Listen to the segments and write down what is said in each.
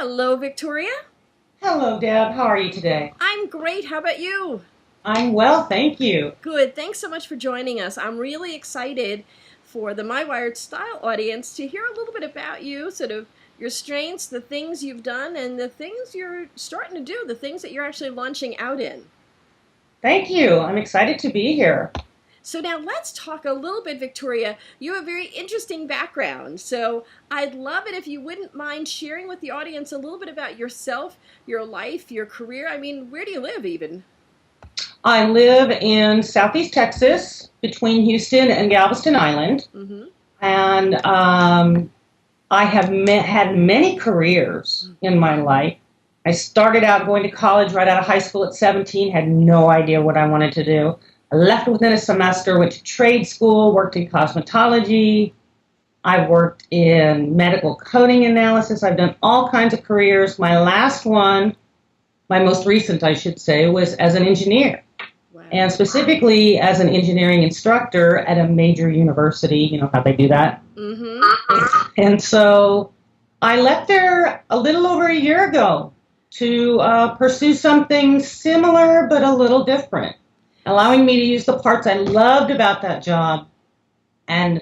Hello, Victoria. Hello, Deb. How are you today? I'm great. How about you? I'm well, thank you. Good. Thanks so much for joining us. I'm really excited for the My Wired Style audience to hear a little bit about you, sort of your strengths, the things you've done, and the things you're starting to do, the things that you're actually launching out in. Thank you. I'm excited to be here. So now let's talk a little bit, Victoria. You have a very interesting background. So I'd love it if you wouldn't mind sharing with the audience a little bit about yourself, your life, your career. I mean, where do you live even? I live in Southeast Texas between Houston and Galveston Island, Mm-hmm. and I have had many careers in my life. I started out going to college right out of high school at 17, had no idea what I wanted to do. I left within a semester, went to trade school, worked in cosmetology. I've worked in medical coding analysis. I've done all kinds of careers. My last one, my most recent, I should say, was as an engineer, Wow. and specifically as an engineering instructor at a major university. You know how they do that. Mm-hmm. And so I left there a little over a year ago to pursue something similar but a little different, allowing me to use the parts I loved about that job and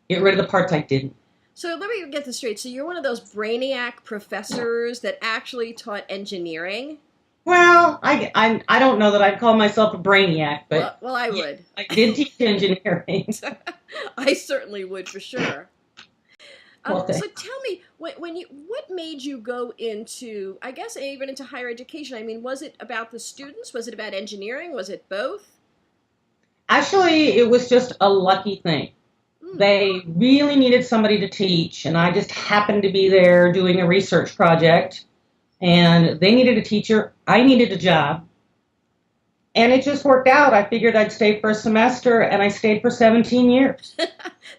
get rid of the parts I didn't. So let me get this straight. So you're one of those brainiac professors that actually taught engineering? Well, I don't know that I'd call myself a brainiac, Well, but well, I yeah, would. I did teach engineering. I certainly would for sure. Well, So tell me, what made you go into, I guess, even into higher education? I mean, was it about the students? Was it about engineering? Was it both? actually, it was just a lucky thing. Hmm. They really needed somebody to teach, and I just happened to be there doing a research project, and they needed a teacher. I needed a job, and it just worked out. I figured I'd stay for a semester, and I stayed for 17 years.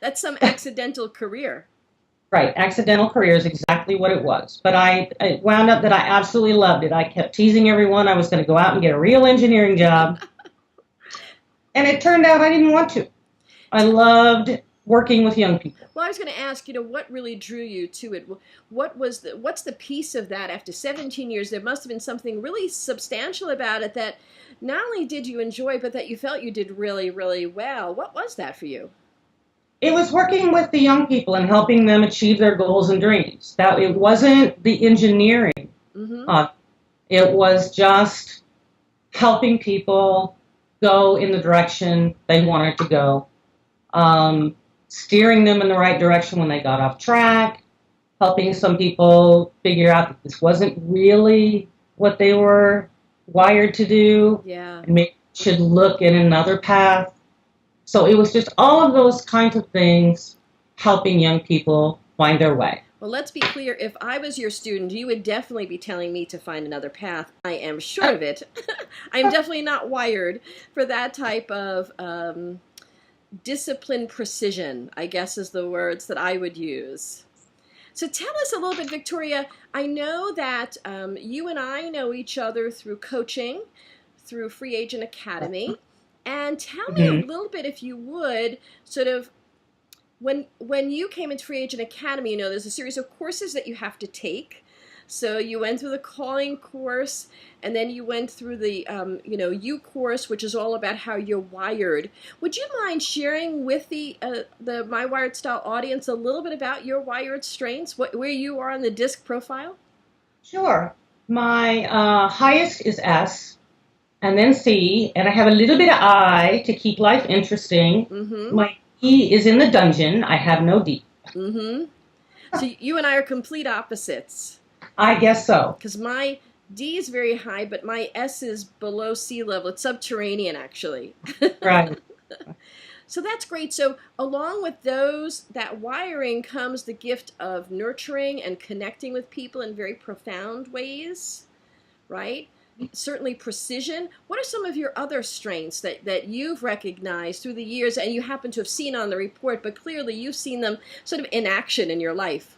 That's some accidental career. Right, accidental career is exactly what it was. But I wound up that I absolutely loved it. I kept teasing everyone I was going to go out and get a real engineering job, and it turned out I didn't want to. I loved working with young people. Well, I was going to ask, what really drew you to it? What's the piece of that after 17 years? There must have been something really substantial about it that not only did you enjoy, but that you felt you did really, really well. What was that for you? It was working with the young people and helping them achieve their goals and dreams. That it wasn't the engineering. Mm-hmm. Uh, it was just helping people go in the direction they wanted to go, steering them in the right direction when they got off track, helping some people figure out that this wasn't really what they were wired to do, Yeah. and maybe should look in another path. So it was just all of those kinds of things helping young people find their way. Well, let's be clear. If I was your student, you would definitely be telling me to find another path. I am sure of it. I'm definitely not wired for that type of discipline precision, I guess is the words that I would use. So tell us a little bit, Victoria. I know that you and I know each other through coaching, through Free Agent Academy. And tell me a Mhm. little bit, if you would, sort of when you came into Free Agent Academy, there's a series of courses that you have to take. So you went through the calling course, and then you went through the U course, which is all about how you're wired. Would you mind sharing with the My Wired Style audience a little bit about your wired strengths, where you are on the disc profile? Sure. My highest is S, and then C, and I have a little bit of I to keep life interesting. Mm-hmm. My E is in the dungeon. I have no D. Mm-hmm. So you and I are complete opposites. I guess so. Because my D is very high, but my S is below sea level. It's subterranean, actually. Right. So that's great. So along with that wiring comes the gift of nurturing and connecting with people in very profound ways, right? Certainly precision. What are some of your other strengths that you've recognized through the years and you happen to have seen on the report, but clearly you've seen them sort of in action in your life?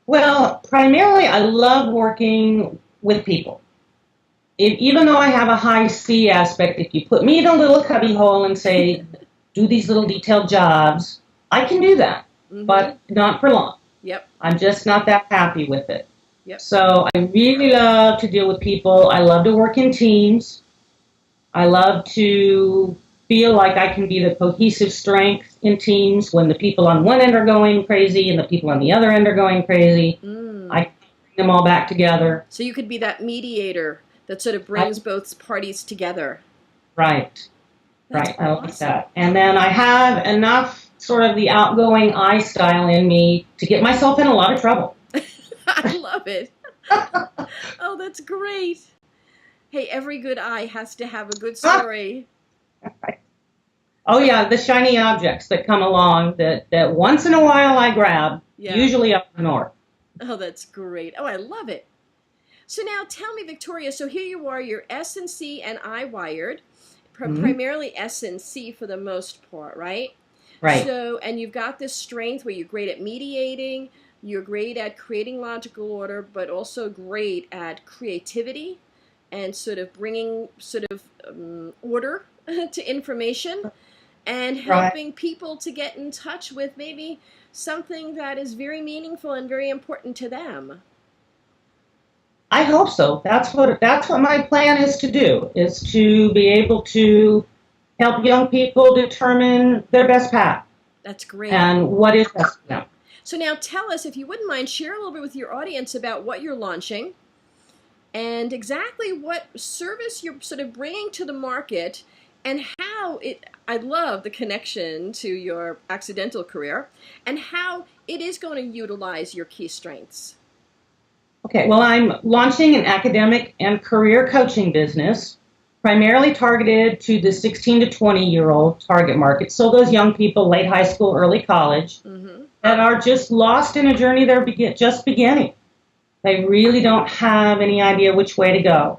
Well, primarily I love working with people. Even though I have a high C aspect, if you put me in a little cubbyhole and say, do these little detailed jobs, I can do that, Mm-hmm. but not for long. Yep. I'm just not that happy with it. Yep. So I really love to deal with people. I love to work in teams. I love to feel like I can be the cohesive strength in teams when the people on one end are going crazy and the people on the other end are going crazy. I Mm. can bring them all back together. So you could be that mediator that sort of I, brings both parties together. right, That's right. I like awesome. that. And then I have enough sort of the outgoing I style in me to get myself in a lot of trouble. I love it. Oh, that's great. Hey, every good eye has to have a good story. Oh yeah, the shiny objects that come along that once in a while I grab, Yeah. usually up north. Oh, that's great. Oh, I love it. So now tell me, Victoria, so here you are, you're S and C and I wired, Mm-hmm. primarily S and C for the most part, right? Right, So, and you've got this strength where you're great at mediating, you're great at creating logical order, but also great at creativity and sort of bringing sort of order to information and right. helping people to get in touch with maybe something that is very meaningful and very important to them. I hope so. That's what my plan is to do, is to be able to help young people determine their best path That's great. and what is best for them. So now tell us, if you wouldn't mind, share a little bit with your audience about what you're launching and exactly what service you're sort of bringing to the market and how it, I love the connection to your accidental career and how it is going to utilize your key strengths. Okay, well, I'm launching an academic and career coaching business, primarily targeted to the 16 to 20-year-old target market. So those young people, late high school, early college, Mm-hmm. that are just lost in a journey they're just beginning. They really don't have any idea which way to go.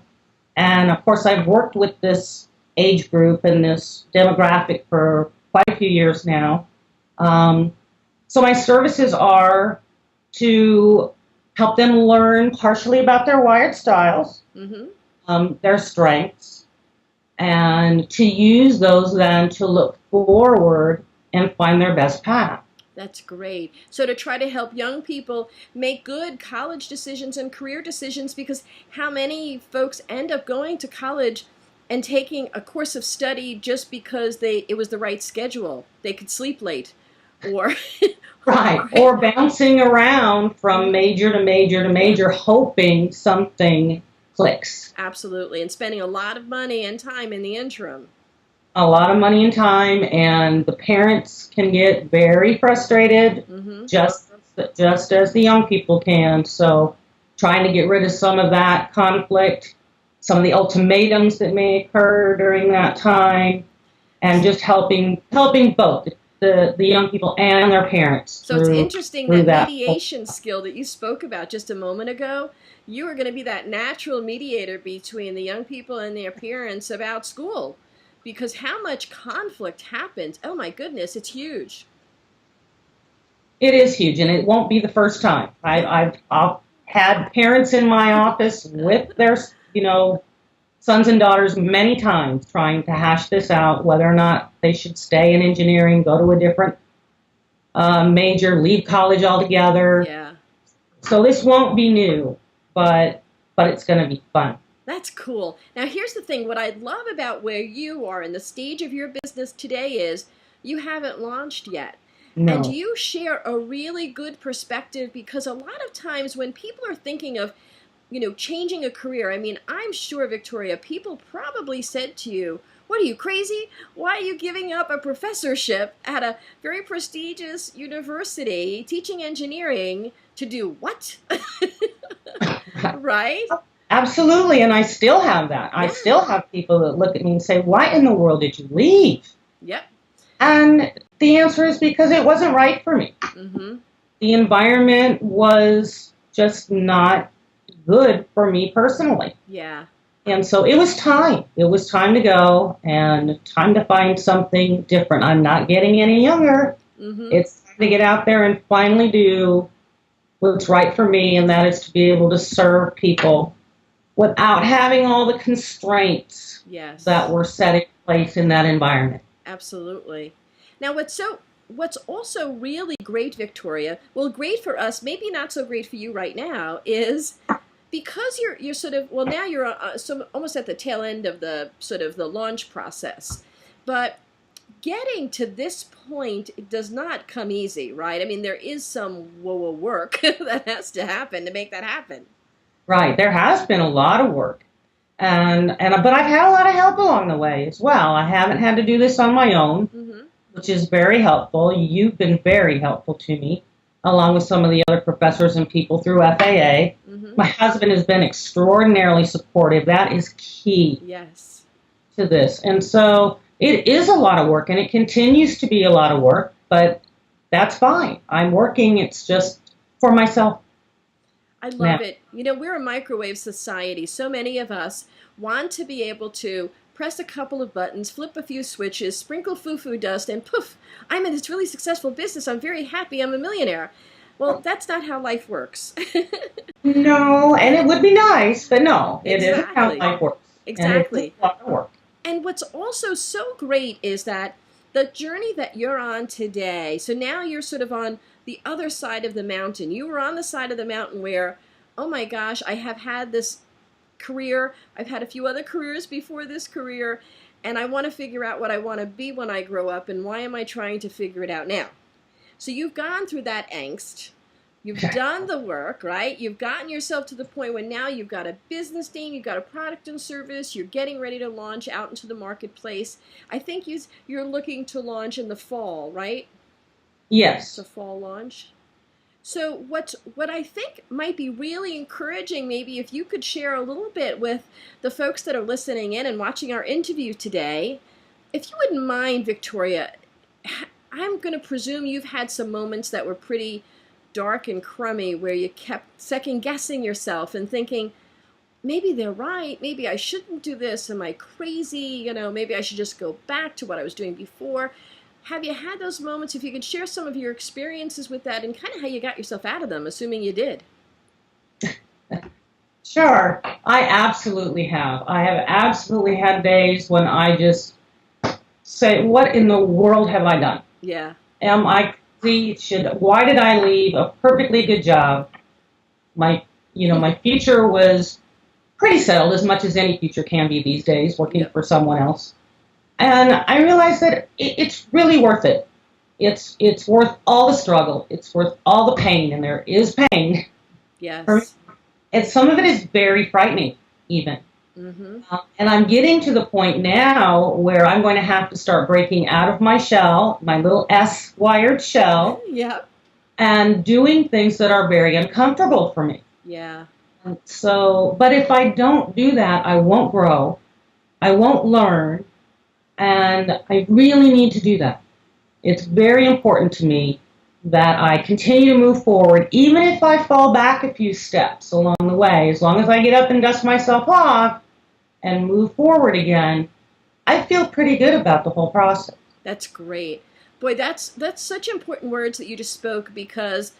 And of course, I've worked with this age group and this demographic for quite a few years now. So my services are to help them learn partially about their wired styles, Mm-hmm. their strengths, and to use those then to look forward and find their best path. That's great. So to try to help young people make good college decisions and career decisions, because how many folks end up going to college and taking a course of study just because it was the right schedule. They could sleep late or Right, right? or bouncing around from Mhm. major to major to major, hoping something clicks. Absolutely. And spending a lot of money and time in the interim. A lot of money and time, and the parents can get very frustrated, Mm-hmm. just as the young people can. So, trying to get rid of some of that conflict, some of the ultimatums that may occur during that time, and just helping both the young people and their parents So it's through interesting through that that. mediation skill that you spoke about just a moment ago. You are going to be that natural mediator between the young people and their parents about school. Because how much conflict happens? Oh my goodness, it's huge. It is huge, and it won't be the first time. Yeah. I've had parents in my office with their sons and daughters many times trying to hash this out, whether or not they should stay in engineering, go to a different major, leave college altogether. Yeah. So this won't be new, but it's going to be fun. That's cool. Now, here's the thing. What I love about where you are in the stage of your business today is you haven't launched yet. And No, you share a really good perspective because a lot of times when people are thinking of, changing a career, I mean, I'm sure, Victoria, people probably said to you, what are you, crazy? Why are you giving up a professorship at a very prestigious university teaching engineering to do what? Right? absolutely, and I still have that. I Yeah. still have people that look at me and say, "Why in the world did you leave?" Yep. And the answer is because it wasn't right for me. Mm-hmm. The environment was just not good for me personally. Yeah. And so it was time. It was time to go and time to find something different. I'm not getting any younger. Mm-hmm. It's time to get out there and finally do what's right for me, and that is to be able to serve people without having all the constraints Yes. that were set in place in that environment. Absolutely. Now, what's so what's also really great, Victoria, well, great for us, maybe not so great for you right now, is because you're sort of, well, now you're so almost at the tail end of the sort of the launch process, but getting to this point does not come easy, right? I mean, there is some whoa work that has to happen to make that happen. Right. There has been a lot of work. But I've had a lot of help along the way as well. I haven't had to do this on my own, Mm-hmm. which is very helpful. You've been very helpful to me, along with some of the other professors and people through FAA. Mm-hmm. My husband has been extraordinarily supportive. That is key Yes. to this. And so it is a lot of work, and it continues to be a lot of work, but that's fine. I'm working. It's just for myself. I Now, love it. You know, we're a microwave society. So many of us want to be able to press a couple of buttons, flip a few switches, sprinkle foo-foo dust, and poof, I'm in this really successful business. I'm very happy. I'm a millionaire. Well, that's not how life works. no, and it would be nice, but no, it isn't how Exactly. life works. And it's Exactly. a lot of work. And what's also so great is that the journey that you're on today, so now you're sort of on the other side of the mountain. You were on the side of the mountain where, oh my gosh, I have had this career. I've had a few other careers before this career, and I want to figure out what I want to be when I grow up, and why am I trying to figure it out now? So you've gone through that angst. You've done the work, right? You've gotten yourself to the point where now you've got a business name, you've got a product and service, you're getting ready to launch out into the marketplace. I think you're looking to launch in the fall, right? It's Yes. a fall launch. So what I think might be really encouraging, maybe if you could share a little bit with the folks that are listening in and watching our interview today, if you wouldn't mind, Victoria, I'm going to presume you've had some moments that were pretty dark and crummy where you kept second guessing yourself and thinking, maybe they're right, maybe I shouldn't do this, am I crazy, maybe I should just go back to what I was doing before. Have you had those moments? If you could share some of your experiences with that and kind of how you got yourself out of them, assuming you did. Sure. I absolutely have. I have absolutely had days when I just say, what in the world have I done? Yeah. Am I crazy? Why did I leave a perfectly good job? My future was pretty settled, as much as any future can be these days, working Yep. for someone else. And I realized that it's really worth it. It's worth all the struggle. It's worth all the pain, and there is pain. Yes. And some of it is very frightening, even. Mm-hmm. And I'm getting to the point now where I'm going to have to start breaking out of my shell, my little S-wired shell, Yeah. and doing things that are very uncomfortable for me. Yeah. So, but if I don't do that, I won't grow, I won't learn, and I really need to do that. It's very important to me that I continue to move forward, even if I fall back a few steps along the way. As long as I get up and dust myself off and move forward again, I feel pretty good about the whole process. That's great. Boy, that's such important words that you just spoke, because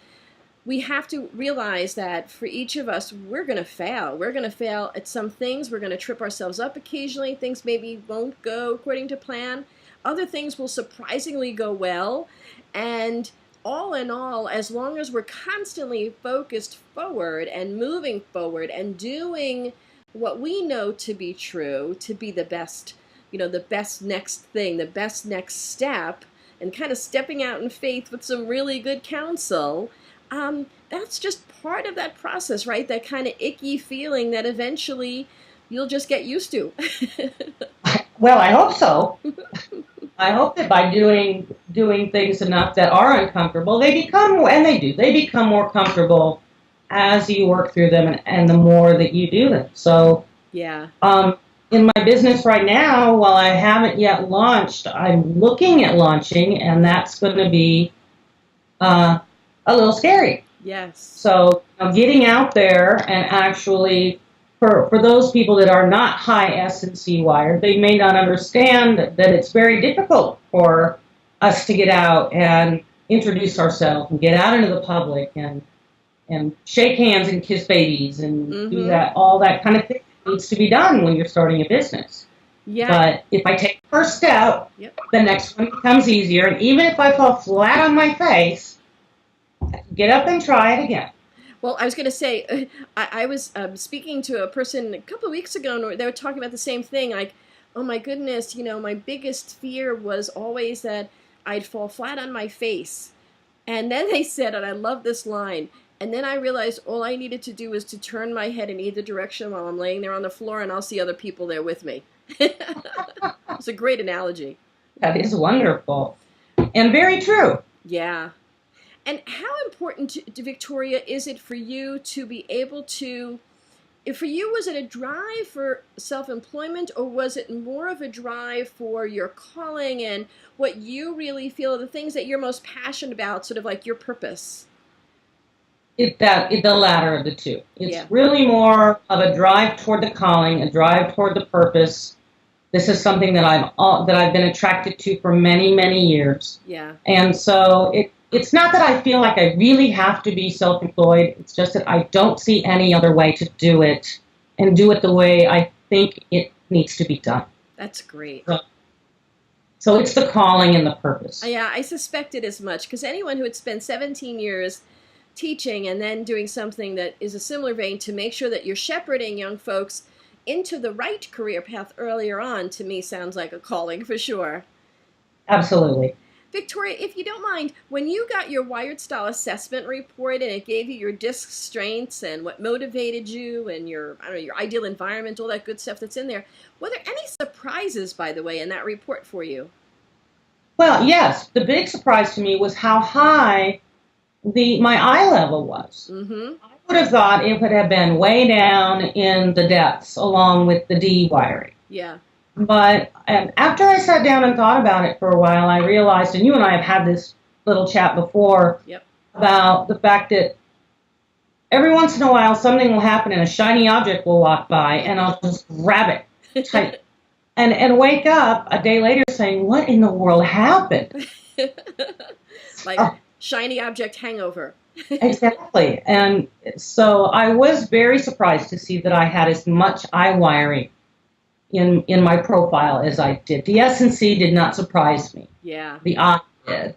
we have to realize that for each of us, we're going to fail. We're going to fail at some things. We're going to trip ourselves up occasionally. Things maybe won't go according to plan. Other things will surprisingly go well. And all in all, as long as we're constantly focused forward and moving forward and doing what we know to be true, to be the best, the best next thing, the best next step, and kind of stepping out in faith with some really good counsel, that's just part of that process, right? That kind of icky feeling that eventually you'll just get used to. Well, I hope so. I hope that by doing things enough that are uncomfortable, they become more comfortable as you work through them, and the more that you do them. So, Yeah. in my business right now, while I haven't yet launched, I'm looking at launching, and that's going to be a little scary. Yes. So, getting out there and actually, for those people that are not high S&C wired, they may not understand that it's very difficult for us to get out and introduce ourselves and get out into the public and shake hands and kiss babies and do Mm-hmm. that, all that kind of thing that needs to be done when you're starting a business. Yeah. But if I take the first step, Yep. the next one becomes easier. And even if I fall flat on my face, get up and try it again. Well, I was going to say, I was speaking to a person a couple of weeks ago, and they were talking about the same thing. Like, oh my goodness, my biggest fear was always that I'd fall flat on my face. And then they said, and I love this line, and then I realized all I needed to do was to turn my head in either direction while I'm laying there on the floor, and I'll see other people there with me. It's a great analogy. That is wonderful and very true. Yeah. And how important, Victoria, is it for you to be able to, for you, was it a drive for self-employment, or was it more of a drive for your calling and what you really feel are the things that you're most passionate about, sort of like your purpose? The latter of the two. It's Yeah. really more of a drive toward the calling, a drive toward the purpose. This is something that I've been attracted to for many, many years. Yeah. And so it's not that I feel like I really have to be self-employed. It's just that I don't see any other way to do it, and do it the way I think it needs to be done. That's great. So it's the calling and the purpose. Yeah, I suspected as much, because anyone who had spent 17 years teaching and then doing something that is a similar vein to make sure that you're shepherding young folks into the right career path earlier on, to me sounds like a calling for sure. Absolutely. Victoria, if you don't mind, when you got your Wired Style assessment report and it gave you your disc strengths and what motivated you and your ideal environment, all that good stuff that's in there, were there any surprises, by the way, in that report for you? Well, yes. The big surprise to me was how high my eye level was. Mm-hmm. I would have thought it would have been way down in the depths along with the D wiring. Yeah. But after I sat down and thought about it for a while, I realized, and you and I have had this little chat before, Yep. about the fact that every once in a while something will happen and a shiny object will walk by, and I'll just grab it tight and wake up a day later saying, what in the world happened? Like shiny object hangover. Exactly. And so I was very surprised to see that I had as much eye wiring in my profile as I did. The S&C did not surprise me. Yeah. The I did.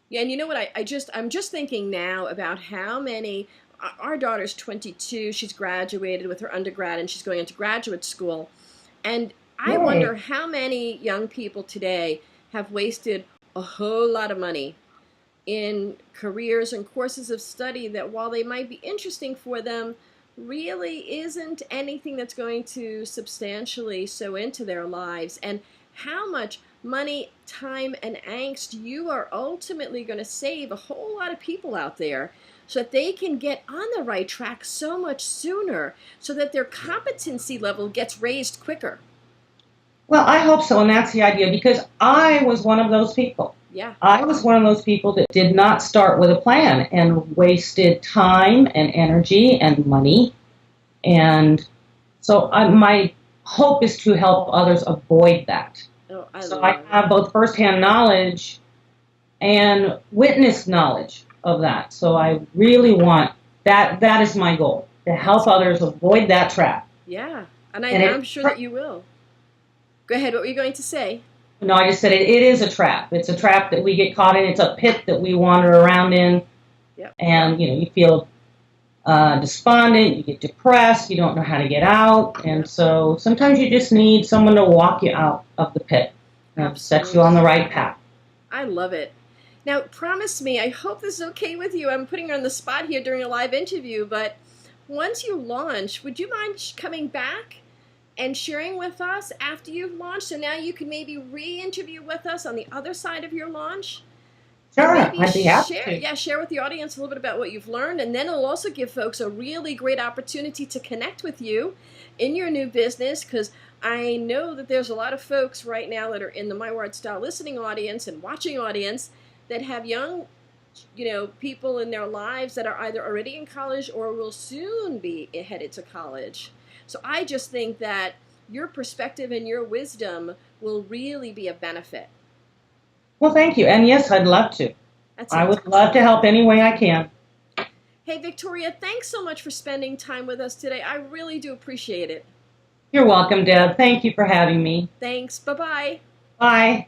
Yeah, and you know what? I'm just thinking now about how many. Our daughter's 22. She's graduated with her undergrad, and she's going into graduate school. And I wonder how many young people today have wasted a whole lot of money in careers and courses of study that, while they might be interesting for them, really isn't anything that's going to substantially sow into their lives, and how much money, time, and angst you are ultimately going to save a whole lot of people out there, so that they can get on the right track so much sooner, so that their competency level gets raised quicker. Well, I hope so, and that's the idea, because I was one of those people. Yeah. I was one of those people that did not start with a plan and wasted time and energy and money. And so my hope is to help others avoid that. Oh, I have both firsthand knowledge and witness knowledge of that. So I really want that. That is my goal, to help others avoid that trap. Yeah, and I'm sure that you will. Go ahead. What were you going to say? No, I just said it is a trap. It's a trap that we get caught in. It's a pit that we wander around in. Yep. And, you feel despondent, you get depressed, you don't know how to get out. And so sometimes you just need someone to walk you out of the pit and set you on the right path. I love it. Now, promise me, I hope this is okay with you. I'm putting her on the spot here during a live interview, but once you launch, would you mind coming back and sharing with us after you've launched, so now you can maybe re-interview with us on the other side of your launch? Sure, I'd be happy to. Yeah, share with the audience a little bit about what you've learned, and then it'll also give folks a really great opportunity to connect with you in your new business, because I know that there's a lot of folks right now that are in the My Wired Style listening audience and watching audience that have young, people in their lives that are either already in college or will soon be headed to college. So I just think that your perspective and your wisdom will really be a benefit. Well, thank you. And yes, I'd love to. I would love to help any way I can. Hey, Victoria, thanks so much for spending time with us today. I really do appreciate it. You're welcome, Deb. Thank you for having me. Thanks. Bye-bye. Bye.